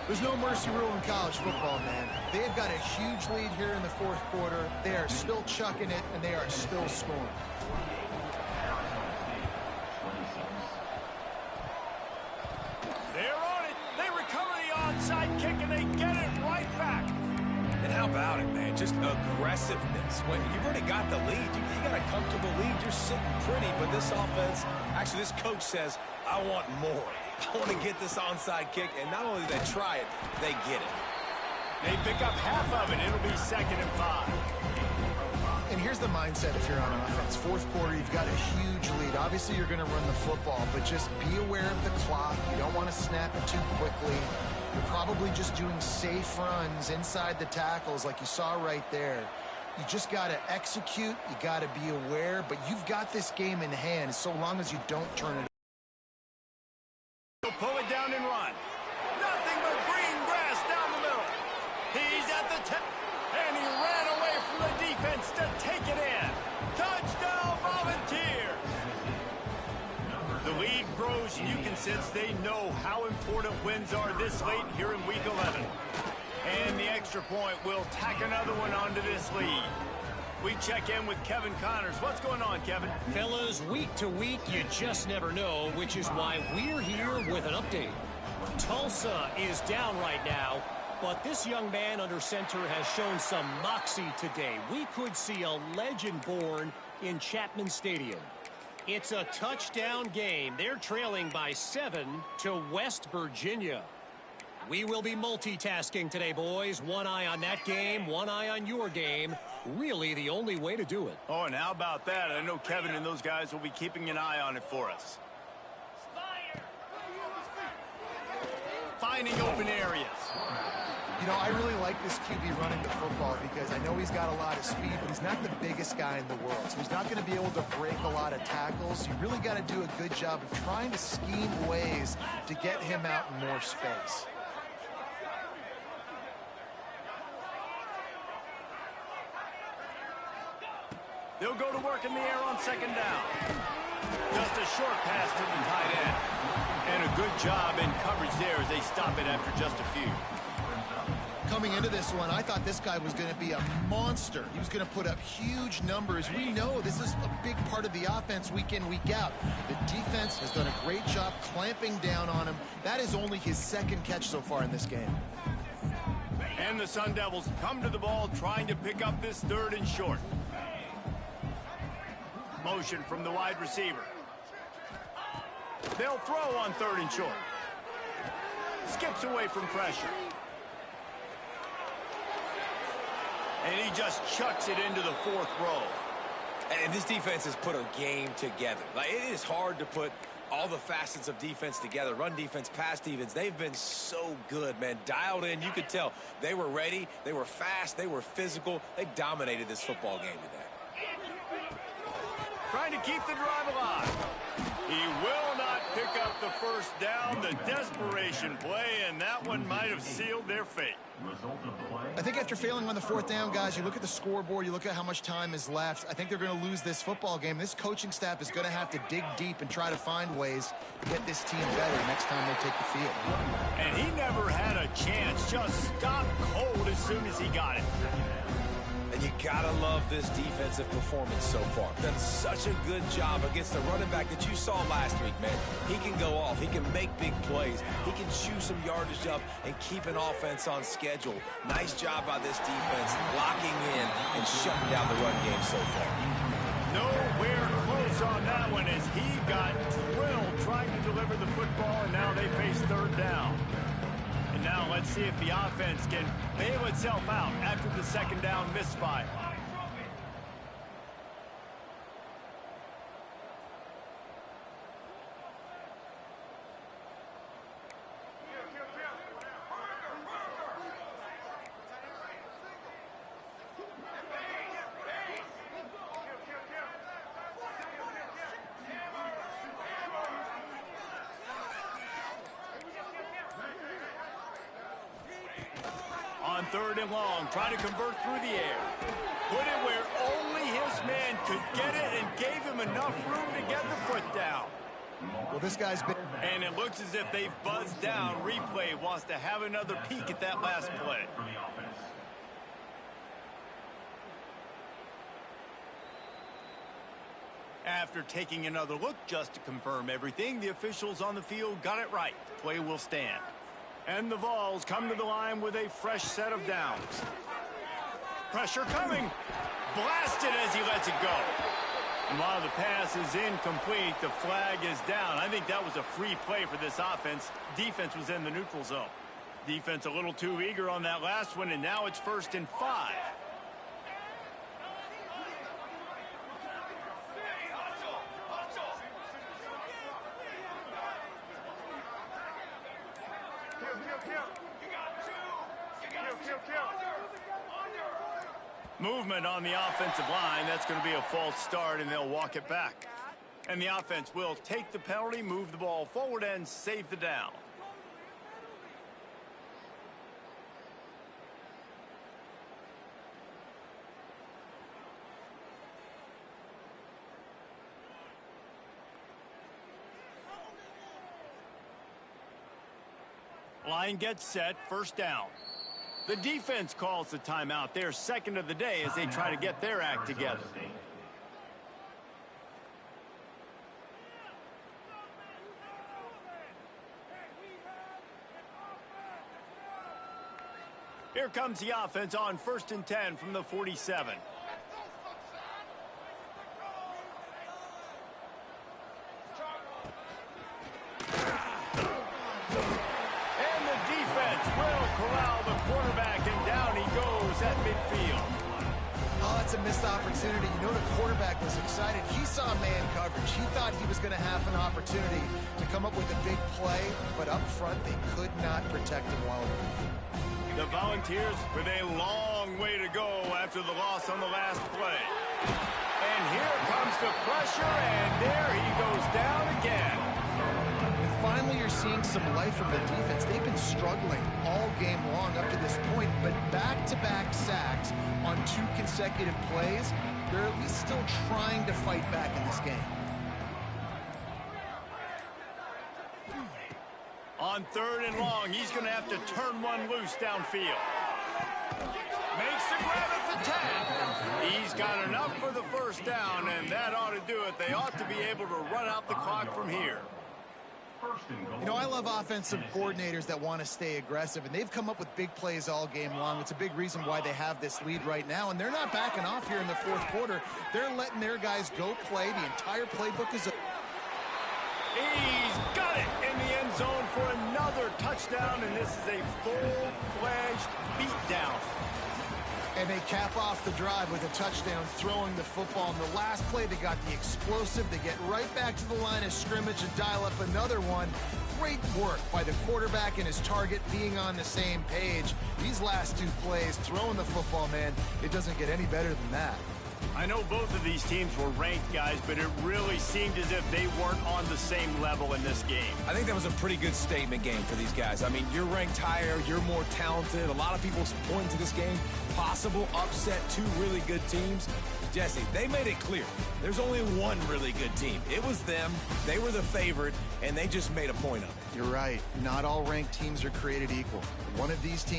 There's no mercy rule in college football, man. They've got a huge lead here in the 4th quarter. They are still chucking it, and they are still scoring. They're on it. They recover the onside kick, and they get it right back. And how about it, man? Just aggressiveness. When you've already got the lead, you got a comfortable lead. You're sitting pretty, but this offense, actually this coach says, I want more. I want to get this onside kick, and not only do they try it, they get it. They pick up half of it. It'll be 2nd and 5. And here's the mindset if you're on offense. 4th quarter, you've got a huge lead. Obviously, you're going to run the football, but just be aware of the clock. You don't want to snap it too quickly. You're probably just doing safe runs inside the tackles like you saw right there. You just got to execute. You got to be aware, but you've got this game in hand so long as you don't turn it. He'll pull it down and run. Nothing but green grass down the middle. He's at the tip, and he ran away from the defense to take it in. Touchdown, Volunteers! The lead grows, and you can sense they know how important wins are this late here in Week 11. And the extra point will tack another one onto this lead. We check in with Kevin Connors. What's going on, Kevin? Fellas, week to week, you just never know, which is why we're here with an update. Tulsa is down right now, but this young man under center has shown some moxie today. We could see a legend born in Chapman Stadium. It's a touchdown game. They're trailing by 7 to West Virginia. We will be multitasking today, boys. One eye on that game, one eye on your game. Really the only way to do it. Oh, and how about that? I know Kevin and those guys will be keeping an eye on it for us. Finding open areas. You know, I really like this QB running the football because I know he's got a lot of speed, but he's not the biggest guy in the world. So he's not going to be able to break a lot of tackles. You really got to do a good job of trying to scheme ways to get him out in more space. They'll go to work in the air on second down. Just a short pass to the tight end. And a good job in coverage there as they stop it after just a few. Coming into this one, I thought this guy was going to be a monster. He was going to put up huge numbers. We know this is a big part of the offense week in, week out. The defense has done a great job clamping down on him. That is only his second catch so far in this game. And the Sun Devils come to the ball trying to pick up this third and short. Motion from the wide receiver. They'll throw on third and short. Skips away from pressure. And he just chucks it into the fourth row. And this defense has put a game together. Like, it is hard to put all the facets of defense together. Run defense, pass defense. They've been so good, man. Dialed in. You could tell they were ready. They were fast. They were physical. They dominated this football game today. Trying to keep the drive alive. He will not pick up the first down. The desperation play, and that one might have sealed their fate. I think after failing on the fourth down, guys, you look at the scoreboard, you look at how much time is left. I think they're going to lose this football game. This coaching staff is going to have to dig deep and try to find ways to get this team better next time they take the field. And he never had a chance. Just stopped cold as soon as he got it. And you gotta love this defensive performance so far. Done such a good job against the running back that you saw last week, man. He can go off. He can make big plays. He can chew some yardage up and keep an offense on schedule. Nice job by this defense locking in and shutting down the run game so far. Nowhere close on that one as he got drilled trying to deliver the football, and now they face third down. And now let's see if the offense can bail itself out after the second down misfire. On third and long, trying to convert through the air. Put it where only his man could get it and gave him enough room to get the foot down. Well, this guy's been... And it looks as if they've buzzed down. Replay wants to have another peek at that last play. After taking another look just to confirm everything, the officials on the field got it right. Play will stand. And the Vols come to the line with a fresh set of downs. Pressure coming. Blasted as he lets it go. And while the pass is incomplete, the flag is down. I think that was a free play for this offense. Defense was in the neutral zone. Defense a little too eager on that last one, and now it's 1st and 5. Movement on the offensive line. That's going to be a false start, and they'll walk it back. And the offense will take the penalty, move the ball forward, and save the down. Line gets set, 1st down. The defense calls the timeout. Their second of the day as they try to get their act together. Here comes the offense on 1st and 10 from the 47. And the defense will corral the quarterback, and down he goes at midfield. Oh, that's a missed opportunity. You know, the quarterback was excited. He saw man coverage. He thought he was going to have an opportunity to come up with a big play, but up front, they could not protect him well enough. The Volunteers with a long way to go after the loss on the last play. And here comes the pressure, and there he goes down again. And finally, you're seeing some life from the defense. They've been struggling all game long up to this point, but back-to-back sacks on 2 consecutive plays, they're at least still trying to fight back in this game. On 3rd and long, he's going to have to turn one loose downfield. Makes the grab at the 10. He's got enough for the first down, and that ought to do it. They ought to be able to run out the clock from here. You know, I love offensive coordinators that want to stay aggressive, and they've come up with big plays all game long. It's a big reason why they have this lead right now, and they're not backing off here in the 4th quarter. They're letting their guys go play. The entire playbook is... He's got it in the end zone for another touchdown, and this is a full-fledged beatdown. And they cap off the drive with a touchdown, throwing the football. In the last play, they got the explosive. They get right back to the line of scrimmage and dial up another one. Great work by the quarterback and his target being on the same page. These last 2 plays, throwing the football, man, it doesn't get any better than that. I know both of these teams were ranked, guys, but it really seemed as if they weren't on the same level in this game. I think that was a pretty good statement game for these guys. I mean, you're ranked higher, you're more talented. A lot of people point to this game, possible upset, 2 really good teams. Jesse, they made it clear. There's only one really good team. It was them. They were the favorite, and they just made a point of it. You're right. Not all ranked teams are created equal. One of these teams